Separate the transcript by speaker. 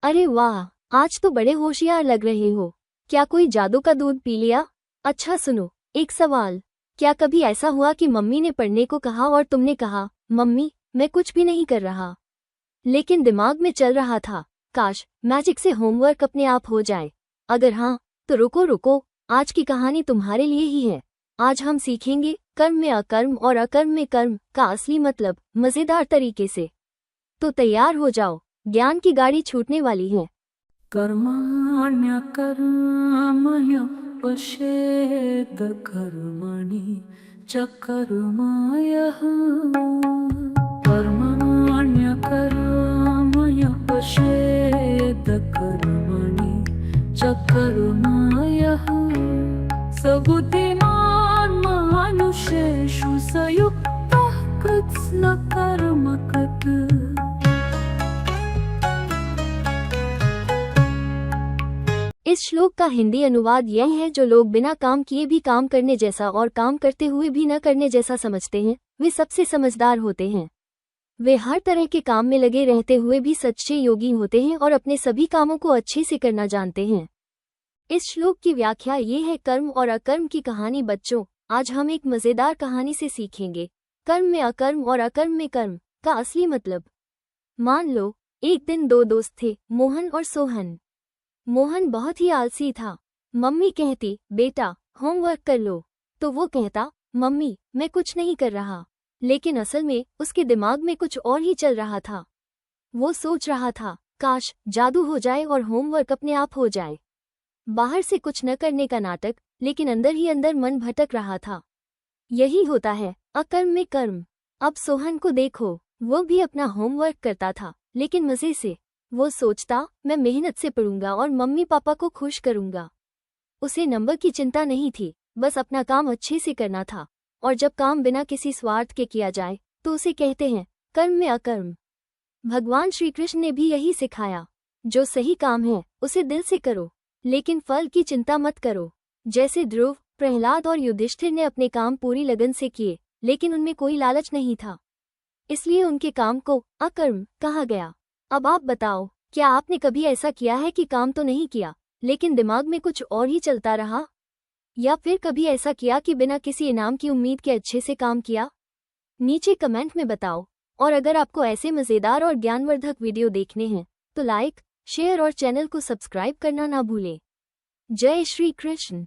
Speaker 1: अरे वाह, आज तो बड़े होशियार लग रहे हो। क्या कोई जादू का दूध पी लिया? अच्छा सुनो, एक सवाल। क्या कभी ऐसा हुआ कि मम्मी ने पढ़ने को कहा और तुमने कहा, मम्मी मैं कुछ भी नहीं कर रहा, लेकिन दिमाग में चल रहा था, काश मैजिक से होमवर्क अपने आप हो जाए? अगर हाँ, तो रुको रुको, आज की कहानी तुम्हारे लिए ही है। आज हम सीखेंगे कर्म में अकर्म और अकर्म में कर्म का असली मतलब मजेदार तरीके से। तो तैयार हो जाओ, ज्ञान की गाड़ी छूटने वाली है।
Speaker 2: कर्माण्यकर्मण्य पश्येद कर्मणि च कर्मयः। कर्माण्यकर्मण्य पश्येद कर्मणि च कर्मयः। सबुद्धिमान् मनुष्येषु स युक्तः कृत्स्नकर्म कृत्।
Speaker 1: इस श्लोक का हिंदी अनुवाद यह है, जो लोग बिना काम किए भी काम करने जैसा और काम करते हुए भी न करने जैसा समझते हैं, वे सबसे समझदार होते हैं। वे हर तरह के काम में लगे रहते हुए भी सच्चे योगी होते हैं और अपने सभी कामों को अच्छे से करना जानते हैं। इस श्लोक की व्याख्या ये है, कर्म और अकर्म की कहानी। बच्चों, आज हम एक मजेदार कहानी से सीखेंगे कर्म में अकर्म और अकर्म में कर्म का असली मतलब। मान लो, एक दिन दो दोस्त थे, मोहन और सोहन। मोहन बहुत ही आलसी था। मम्मी कहती, बेटा होमवर्क कर लो, तो वो कहता, मम्मी मैं कुछ नहीं कर रहा। लेकिन असल में उसके दिमाग में कुछ और ही चल रहा था। वो सोच रहा था, काश जादू हो जाए और होमवर्क अपने आप हो जाए। बाहर से कुछ न करने का नाटक, लेकिन अंदर ही अंदर मन भटक रहा था। यही होता है अकर्म में कर्म। अब सोहन को देखो, वो भी अपना होमवर्क करता था, लेकिन मजे से। वो सोचता, मैं मेहनत से पढ़ूंगा और मम्मी पापा को खुश करूंगा। उसे नंबर की चिंता नहीं थी, बस अपना काम अच्छे से करना था। और जब काम बिना किसी स्वार्थ के किया जाए, तो उसे कहते हैं कर्म में अकर्म। भगवान श्री कृष्ण ने भी यही सिखाया, जो सही काम है उसे दिल से करो, लेकिन फल की चिंता मत करो। जैसे ध्रुव, प्रहलाद और युधिष्ठिर ने अपने काम पूरी लगन से किए, लेकिन उनमें कोई लालच नहीं था, इसलिए उनके काम को अकर्म कहा गया। अब आप बताओ, क्या आपने कभी ऐसा किया है कि काम तो नहीं किया, लेकिन दिमाग में कुछ और ही चलता रहा? या फिर कभी ऐसा किया कि बिना किसी इनाम की उम्मीद के अच्छे से काम किया? नीचे कमेंट में बताओ। और अगर आपको ऐसे मजेदार और ज्ञानवर्धक वीडियो देखने हैं, तो लाइक, शेयर और चैनल को सब्सक्राइब करना ना भूलें। जय श्री कृष्ण।